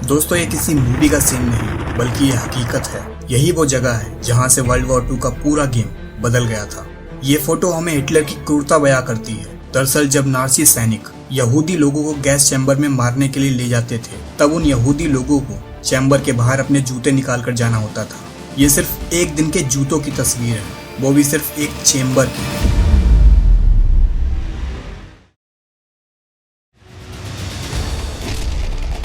दोस्तों ये किसी मूवी का सीन नहीं बल्कि ये हकीकत है। यही वो जगह है जहां से वर्ल्ड वॉर 2 का पूरा गेम बदल गया था। ये फोटो हमें हिटलर की क्रूरता बयां करती है। दरअसल जब नाज़ी सैनिक यहूदी लोगों को गैस चैम्बर में मारने के लिए ले जाते थे तब उन यहूदी लोगों को चैम्बर के बाहर अपने जूते निकाल कर जाना होता था। ये सिर्फ एक दिन के जूतों की तस्वीर है, वो भी सिर्फ एक चैम्बर की।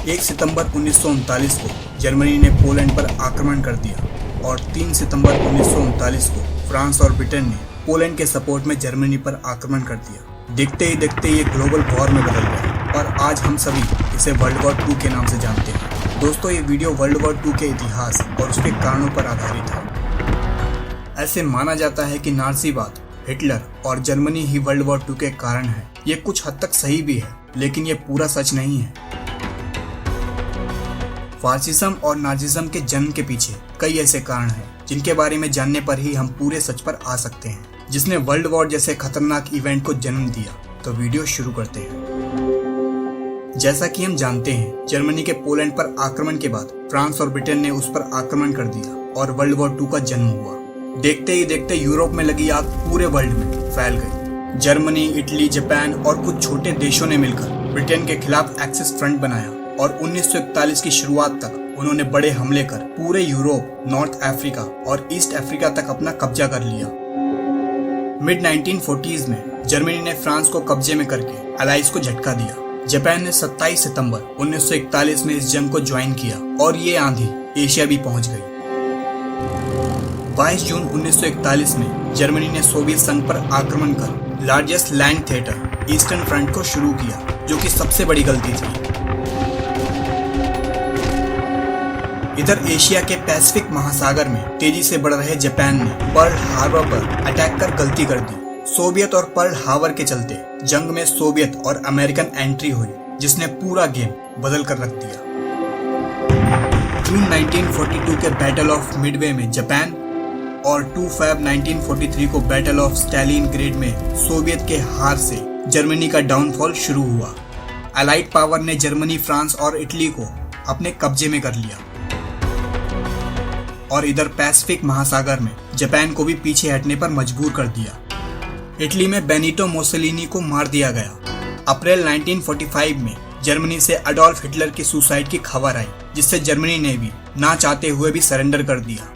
1 सितंबर 1939 को जर्मनी ने पोलैंड पर आक्रमण कर दिया और 3 सितंबर 1939 को फ्रांस और ब्रिटेन ने पोलैंड के सपोर्ट में जर्मनी पर आक्रमण कर दिया। देखते ही देखते ये ग्लोबल वॉर में बदल गया और आज हम सभी इसे वर्ल्ड वॉर 2 के नाम से जानते हैं। दोस्तों ये वीडियो वर्ल्ड वॉर 2 के इतिहास और उसके कारणों पर आधारित है। ऐसे माना जाता है कि नाज़ीवाद, हिटलर और जर्मनी ही वर्ल्ड वॉर 2 के कारण है। ये कुछ हद तक सही भी है, लेकिन ये पूरा सच नहीं है। फासिज्म और नाजिज्म के जन्म के पीछे कई ऐसे कारण हैं जिनके बारे में जानने पर ही हम पूरे सच पर आ सकते हैं, जिसने वर्ल्ड वॉर जैसे खतरनाक इवेंट को जन्म दिया। तो वीडियो शुरू करते हैं। जैसा कि हम जानते हैं, जर्मनी के पोलैंड पर आक्रमण के बाद फ्रांस और ब्रिटेन ने उस पर आक्रमण कर दिया और वर्ल्ड वॉर 2 का जन्म हुआ। देखते ही देखते यूरोप में लगी आग पूरे वर्ल्ड में फैल गई। जर्मनी, इटली, जापान और कुछ छोटे देशों ने मिलकर ब्रिटेन के खिलाफ एक्सिस फ्रंट बनाया और 1941 की शुरुआत तक उन्होंने बड़े हमले कर पूरे यूरोप, नॉर्थ अफ्रीका और ईस्ट अफ्रीका तक अपना कब्जा कर लिया। मिड 1940s में जर्मनी ने फ्रांस को कब्जे में करके अलाइज को झटका दिया। जापान ने 27 सितंबर 1941 में इस जंग को ज्वाइन किया और ये आंधी एशिया भी पहुंच गई। 22 जून 1941 में जर्मनी ने सोवियत संघ पर आक्रमण कर largest land theatre eastern front को शुरू किया, जो कि सबसे बड़ी गलती थी। इधर एशिया के पैसिफिक महासागर में तेजी से बढ़ रहे जापान ने पर्ल हार्बर पर अटैक कर गलती कर दी। सोवियत और पर्ल हार्बर के चलते जंग में सोवियत और अमेरिकन एंट्री हुई, जिसने पूरा गेम बदल कर रख दिया। जून 1942 के बैटल ऑफ मिडवे में जापान और 2 फरवरी 1943 को बैटल ऑफ स्टालिनग्रेड में सोवियत के हार से जर्मनी का डाउनफॉल शुरू हुआ। अलाइड पावर ने जर्मनी, फ्रांस और इटली को अपने कब्जे में कर लिया और इधर पैसिफिक महासागर में जापान को भी पीछे हटने पर मजबूर कर दिया। इटली में बेनिटो मुसोलिनी को मार दिया गया। अप्रैल 1945 में जर्मनी से अडोल्फ हिटलर की सुसाइड की खबर आई, जिससे जर्मनी ने भी ना चाहते हुए भी सरेंडर कर दिया।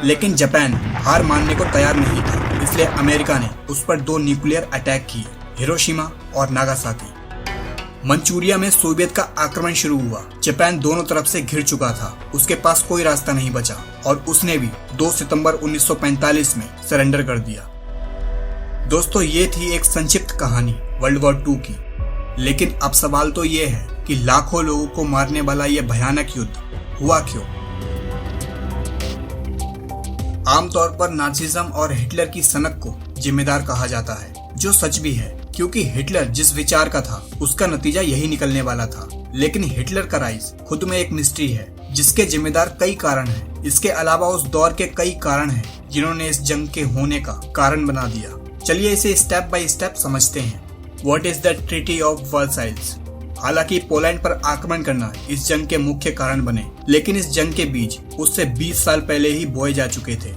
लेकिन जापान हार मानने को तैयार नहीं था, इसलिए अमेरिका ने उस पर 2 न्यूक्लियर अटैक किए, हिरोशिमा और नागासाकी। मंचूरिया में सोवियत का आक्रमण शुरू हुआ। जापान दोनों तरफ से घिर चुका था, उसके पास कोई रास्ता नहीं बचा और उसने भी 2 सितंबर 1945 में सरेंडर कर दिया। दोस्तों ये थी एक संक्षिप्त कहानी वर्ल्ड वॉर 2 की, लेकिन अब सवाल तो ये है कि लाखों लोगों को मारने वाला यह भयानक युद्ध हुआ क्यों? आमतौर पर नाजिज्म और हिटलर की सनक को जिम्मेदार कहा जाता है, जो सच भी है, क्योंकि हिटलर जिस विचार का था उसका नतीजा यही निकलने वाला था। लेकिन हिटलर का राइज खुद में एक मिस्ट्री है, जिसके जिम्मेदार कई कारण हैं। इसके अलावा उस दौर के कई कारण हैं जिन्होंने इस जंग के होने का कारण बना दिया। चलिए इसे स्टेप बाय स्टेप समझते हैं। What is the treaty of Versailles? हालांकि पोलैंड पर आक्रमण करना इस जंग के मुख्य कारण बने, लेकिन इस जंग के बीज उससे 20 साल पहले ही बोए जा चुके थे।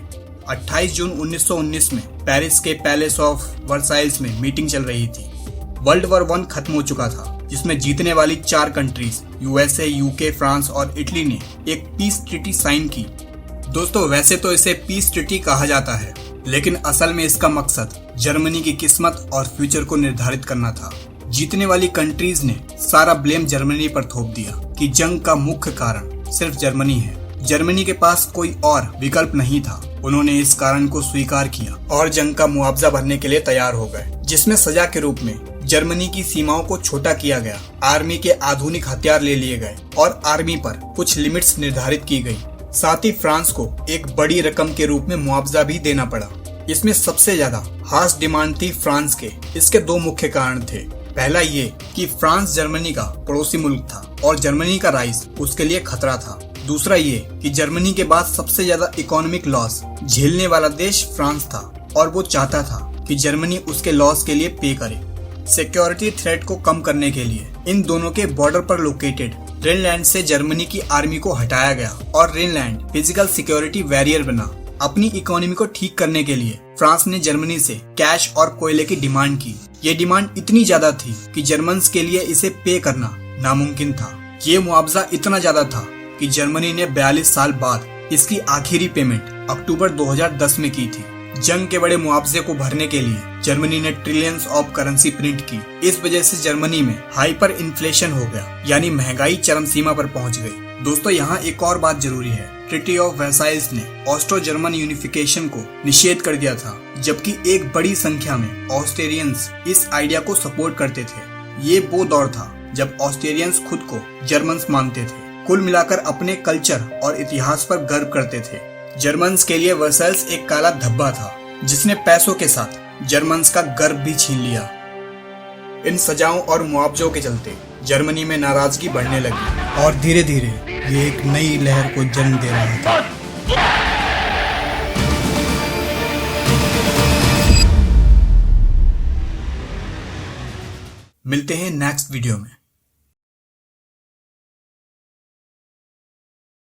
28 जून 1919 में पेरिस के पैलेस ऑफ वर्साइल्स में मीटिंग चल रही थी। वर्ल्ड वॉर 1 खत्म हो चुका था, जिसमें जीतने वाली 4 कंट्रीज यूएसए, यूके, फ्रांस और इटली ने एक पीस ट्रीटी साइन की। दोस्तों वैसे तो इसे पीस ट्रीटी कहा जाता है, लेकिन असल में इसका मकसद जर्मनी की किस्मत और फ्यूचर को निर्धारित करना था। जीतने वाली कंट्रीज ने सारा ब्लेम जर्मनी पर थोप दिया कि जंग का मुख्य कारण सिर्फ जर्मनी है। जर्मनी के पास कोई और विकल्प नहीं था। उन्होंने इस कारण को स्वीकार किया और जंग का मुआवजा भरने के लिए तैयार हो गए, जिसमें सजा के रूप में जर्मनी की सीमाओं को छोटा किया गया, आर्मी के आधुनिक हथियार ले लिए गए और आर्मी पर कुछ लिमिट्स निर्धारित की गई। साथ ही फ्रांस को एक बड़ी रकम के रूप में मुआवजा भी देना पड़ा। इसमें सबसे ज्यादा हार्श डिमांड थी फ्रांस के। इसके 2 मुख्य कारण थे। पहला ये कि फ्रांस जर्मनी का पड़ोसी मुल्क था और जर्मनी का राइज उसके लिए खतरा था। दूसरा ये कि जर्मनी के बाद सबसे ज्यादा इकोनॉमिक लॉस झेलने वाला देश फ्रांस था और वो चाहता था कि जर्मनी उसके लॉस के लिए पे करे। सिक्योरिटी थ्रेट को कम करने के लिए इन दोनों के बॉर्डर पर लोकेटेड रेनलैंड से जर्मनी की आर्मी को हटाया गया और रेनलैंड फिजिकल सिक्योरिटी वैरियर बना। अपनी इकोनॉमी को ठीक करने के लिए फ्रांस ने जर्मनी से कैश और कोयले की डिमांड की। ये डिमांड इतनी ज्यादा थी कि जर्मन्स के लिए इसे पे करना नामुमकिन था। ये मुआवजा इतना ज्यादा था कि जर्मनी ने 42 साल बाद इसकी आखिरी पेमेंट अक्टूबर 2010 में की थी। जंग के बड़े मुआवजे को भरने के लिए जर्मनी ने ट्रिलियंस ऑफ करेंसी प्रिंट की। इस वजह से जर्मनी में हाइपर इन्फ्लेशन हो गया, यानी महंगाई चरम सीमा पर पहुंच गई। दोस्तों, यहाँ एक और बात जरूरी है। ट्रीटी ऑफ वर्साइल्स ने ऑस्ट्रो जर्मन यूनिफिकेशन को निषेध कर दिया था, जबकि एक बड़ी संख्या में ऑस्ट्रेलियंस इस आइडिया को सपोर्ट करते थे। ये वो दौर था जब ऑस्ट्रेलियंस खुद को जर्मन्स मानते थे, कुल मिलाकर अपने कल्चर और इतिहास पर गर्व करते थे। जर्मन्स के लिए वर्साइल्स एक काला धब्बा था जिसने पैसों के साथ जर्मन्स का गर्व भी छीन लिया। इन सजाओं और मुआवजों के चलते जर्मनी में नाराजगी बढ़ने लगी और धीरे धीरे ये एक नई लहर को जन्म दे रहा था। मिलते हैं नेक्स्ट वीडियो में।